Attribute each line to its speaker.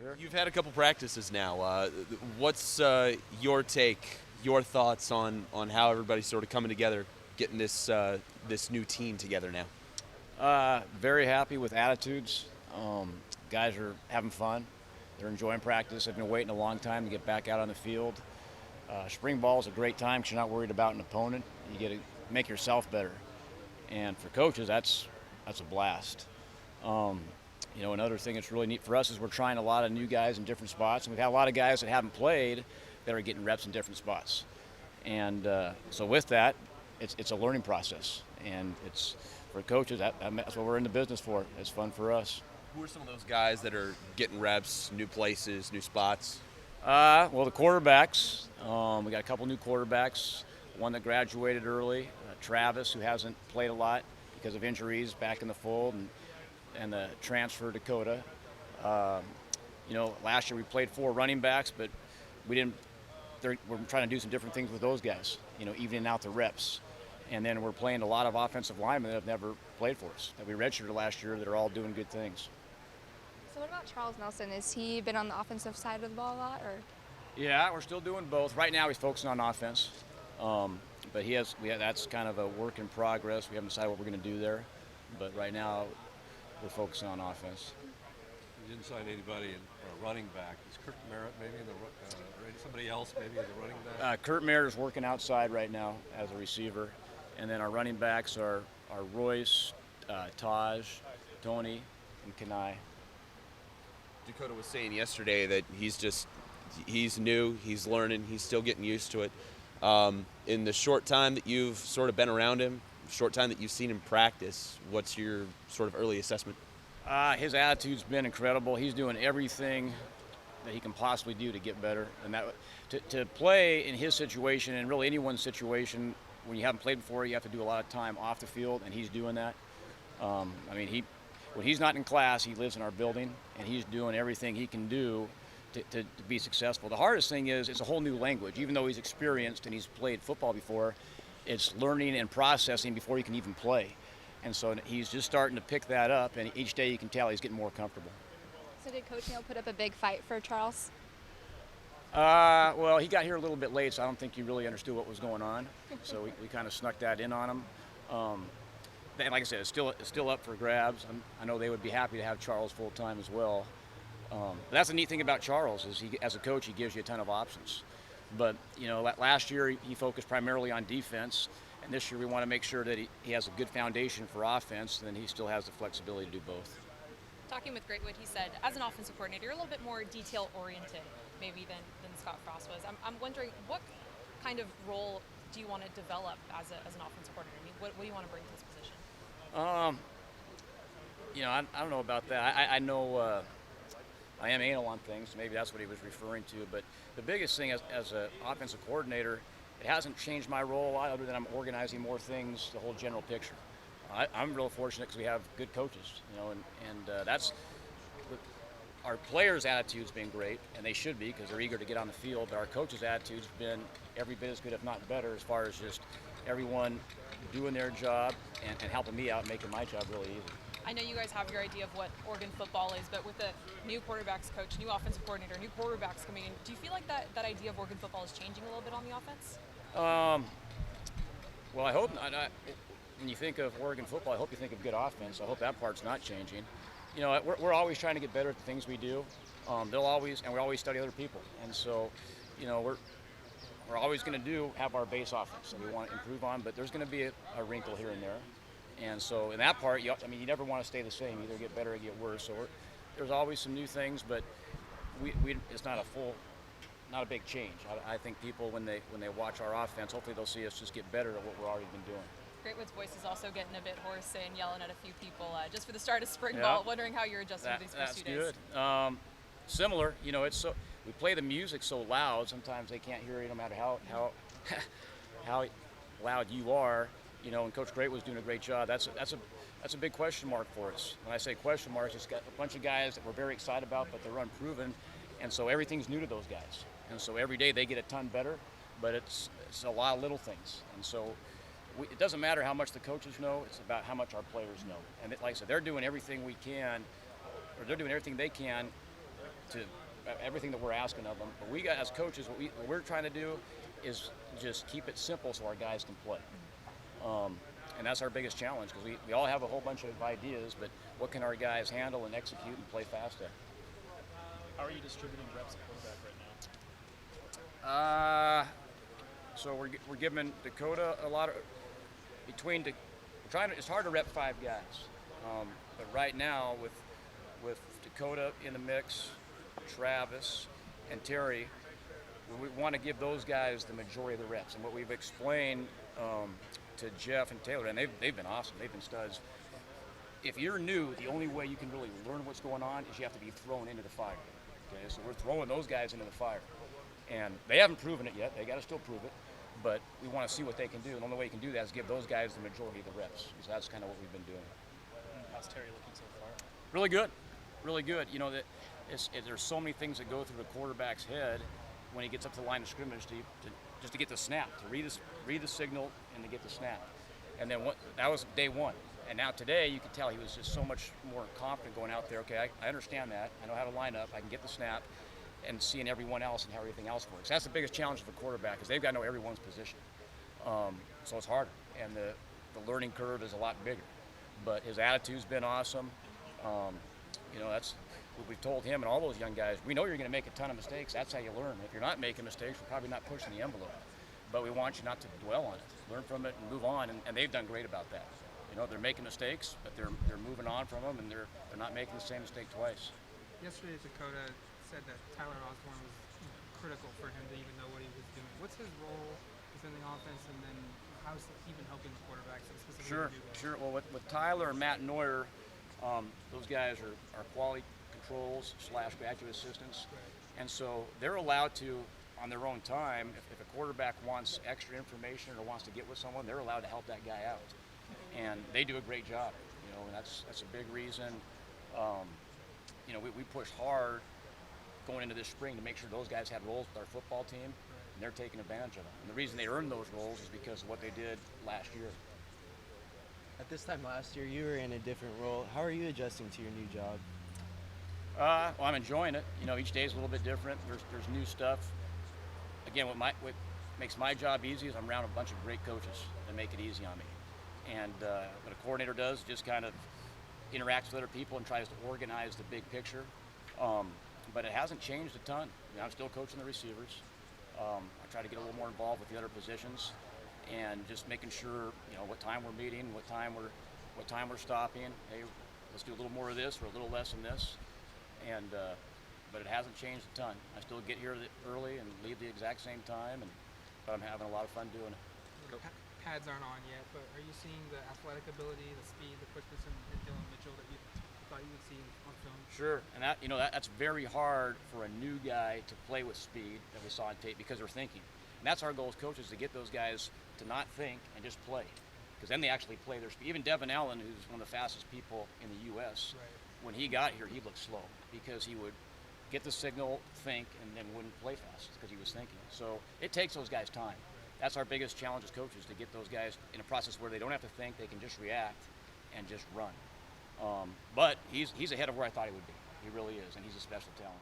Speaker 1: better.
Speaker 2: You've had a couple practices now. What's your take, your thoughts on how everybody's sort of coming together, getting this new team together now?
Speaker 1: Very happy with attitudes. Guys are having fun. They're enjoying practice. They've been waiting a long time to get back out on the field. Spring ball is a great time because you're not worried about an opponent. You get to make yourself better. And for coaches, that's a blast. Another thing that's really neat for us is we're trying a lot of new guys in different spots. And we've had a lot of guys that haven't played that are getting reps in different spots. And so with that, it's a learning process. And it's for coaches, that's what we're in the business for. It's fun for us.
Speaker 2: Who are some of those guys that are getting reps, new places, new spots?
Speaker 1: Well, the quarterbacks. We got a couple new quarterbacks. One that graduated early, Travis, who hasn't played a lot because of injuries, back in the fold, and the transfer Dakota. Last year we played 4 running backs, but we're trying to do some different things with those guys. Evening out the reps. And then we're playing a lot of offensive linemen that have never played for us, that we redshirted last year, that are all doing good things.
Speaker 3: So what about Charles Nelson? Has he been on the offensive side of the ball a lot, or?
Speaker 1: Yeah, we're still doing both. Right now he's focusing on offense, but that's kind of a work in progress. We haven't decided what we're going to do there, but right now we're focusing on offense.
Speaker 4: You didn't sign anybody in running back. Is Kurt Merritt maybe or somebody else maybe as a running back?
Speaker 1: Kurt Merritt is working outside right now as a receiver, and then our running backs are Royce, Taj, Tony, and Kenai.
Speaker 2: Dakota was saying yesterday that he's new, he's learning, he's still getting used to it. In the short time that you've sort of been around him, short time that you've seen him practice, what's your sort of early assessment?
Speaker 1: His attitude's been incredible. He's doing everything that he can possibly do to get better. And to play in his situation, and really anyone's situation, when you haven't played before, you have to do a lot of time off the field, and he's doing that. When he's not in class, he lives in our building, and he's doing everything he can do to be successful. The hardest thing is it's a whole new language. Even though he's experienced and he's played football before, it's learning and processing before he can even play. And so he's just starting to pick that up, and each day you can tell he's getting more comfortable.
Speaker 3: So did Coach Neal put up a big fight for Charles?
Speaker 1: Well, he got here a little bit late, so I don't think he really understood what was going on. So we kind of snuck that in on him. Like I said, it's still up for grabs. I know they would be happy to have Charles full time as well. But that's the neat thing about Charles is as a coach, he gives you a ton of options. But last year he focused primarily on defense, and this year we want to make sure that he has a good foundation for offense, and then he still has the flexibility to do both.
Speaker 5: Talking with Greatwood, he said, as an offensive coordinator, you're a little bit more detail-oriented, maybe than Scott Frost was. I'm wondering, what kind of role do you want to develop as an offensive coordinator? I mean, what do you want to bring to this position?
Speaker 1: I don't know about that. I know I am anal on things. Maybe that's what he was referring to. But the biggest thing as an offensive coordinator, it hasn't changed my role a lot other than I'm organizing more things, the whole general picture. I'm real fortunate because we have good coaches, and that's our players' attitude's been great, and they should be because they're eager to get on the field. But our coaches' attitude's been every bit as good, if not better, as far as just everyone doing their job and helping me out, making my job really easy.
Speaker 5: I know you guys have your idea of what Oregon football is, but with the new quarterbacks coach, new offensive coordinator, new quarterbacks coming in, do you feel like that idea of Oregon football is changing a little bit on the offense?
Speaker 1: Well, I hope not. When you think of Oregon football, I hope you think of good offense. I hope that part's not changing. We're always trying to get better at the things we do. We always study other people. And so, we're always going to have our base offense that we want to improve on, but there's going to be a wrinkle here and there. And so in that part, you never want to stay the same. Either get better or get worse. So there's always some new things, but it's not a big change. I think people, when they watch our offense, hopefully they'll see us just get better at what we've already been doing.
Speaker 5: Greatwood's voice is also getting a bit hoarse and yelling at a few people just for the start of spring ball. Wondering how you're adjusting to these first 2 days.
Speaker 1: That's good. Similar, we play the music so loud. Sometimes they can't hear you, no matter how loud you are. And Coach Greatwood's doing a great job. That's a big question mark for us. When I say question marks, it's got a bunch of guys that we're very excited about, but they're unproven, and so everything's new to those guys. And so every day they get a ton better, but it's a lot of little things. And so it doesn't matter how much the coaches know, it's about how much our players know. And like I said, they're doing everything they can to everything that we're asking of them. But we got, as coaches, what we're trying to do is just keep it simple so our guys can play. And that's our biggest challenge, because we all have a whole bunch of ideas, but what can our guys handle and execute and play fast at?
Speaker 6: How are you distributing reps at quarterback right now?
Speaker 1: So we're giving Dakota a lot of it's hard to rep 5 guys, but right now with Dakota in the mix, Travis and Terry, we want to give those guys the majority of the reps. And what we've explained to Jeff and Taylor, and they've been awesome, they've been studs. If you're new, the only way you can really learn what's going on is you have to be thrown into the fire. Okay, so we're throwing those guys into the fire, and they haven't proven it yet. They got to still prove it, but we want to see what they can do. And the only way you can do that is give those guys the majority of the reps. So that's kind of what we've been doing.
Speaker 6: How's Terry looking so far?
Speaker 1: Really good, really good. You know that there's so many things that go through the quarterback's head when he gets up to the line of scrimmage just to get the snap, to read the signal and to get the snap. And then that was day one. And now today, you could tell he was just so much more confident going out there. Okay, I understand that. I know how to line up. I can get the snap, and seeing everyone else and how everything else works. That's the biggest challenge for the quarterback, is they've got to know everyone's position. So it's harder, and the learning curve is a lot bigger. But his attitude's been awesome. You know, that's what we've told him and all those young guys. We know you're going to make a ton of mistakes. That's how you learn. If you're not making mistakes, we're probably not pushing the envelope. But we want you not to dwell on it. Learn from it and move on, and they've done great about that. You know, they're making mistakes, but they're moving on from them, and they're not making the same mistake twice.
Speaker 7: Yesterday, Dakota said that Tyler Osborne was critical for him to even know what he was doing. What's his role within the offense, and then how's he been helping the quarterbacks specifically?
Speaker 1: Sure. Well, with Tyler and Matt Neuer, those guys are quality controls / graduate assistants, and so they're allowed to, on their own time, if a quarterback wants extra information or wants to get with someone, they're allowed to help that guy out. And they do a great job, you know, and that's a big reason. You know, we pushed hard going into this spring to make sure those guys had roles with our football team, and they're taking advantage of them. And the reason they earned those roles is because of what they did last year.
Speaker 8: At this time last year, you were in a different role. How are you adjusting to your new job?
Speaker 1: Well, I'm enjoying it. You know, each day is a little bit different. There's new stuff. Again, what makes my job easy is I'm around a bunch of great coaches that make it easy on me. And what a coordinator does just kind of interacts with other people and tries to organize the big picture. But it hasn't changed a ton. I mean, I'm still coaching the receivers. I try to get a little more involved with the other positions, and just making sure, you know, what time we're meeting, what time we're stopping. Hey, let's do a little more of this or a little less than this. And but it hasn't changed a ton. I still get here early and leave the exact same time, but I'm having a lot of fun doing it.
Speaker 7: Pads aren't on yet, but are you seeing the athletic ability, the speed, the quickness in Dylan Mitchell that you thought you would see on film?
Speaker 1: Sure, and that's very hard for a new guy to play with speed that we saw on tape, because they're thinking. And that's our goal as coaches, to get those guys to not think and just play, because then they actually play their speed. Even Devin Allen, who's one of the fastest people in the U.S., when he got here, he looked slow because he would get the signal, think, and then wouldn't play fast because he was thinking. So it takes those guys time. That's our biggest challenge as coaches, to get those guys in a process where they don't have to think, they can just react and just run. But he's ahead of where I thought he would be. He really is, and he's a special talent.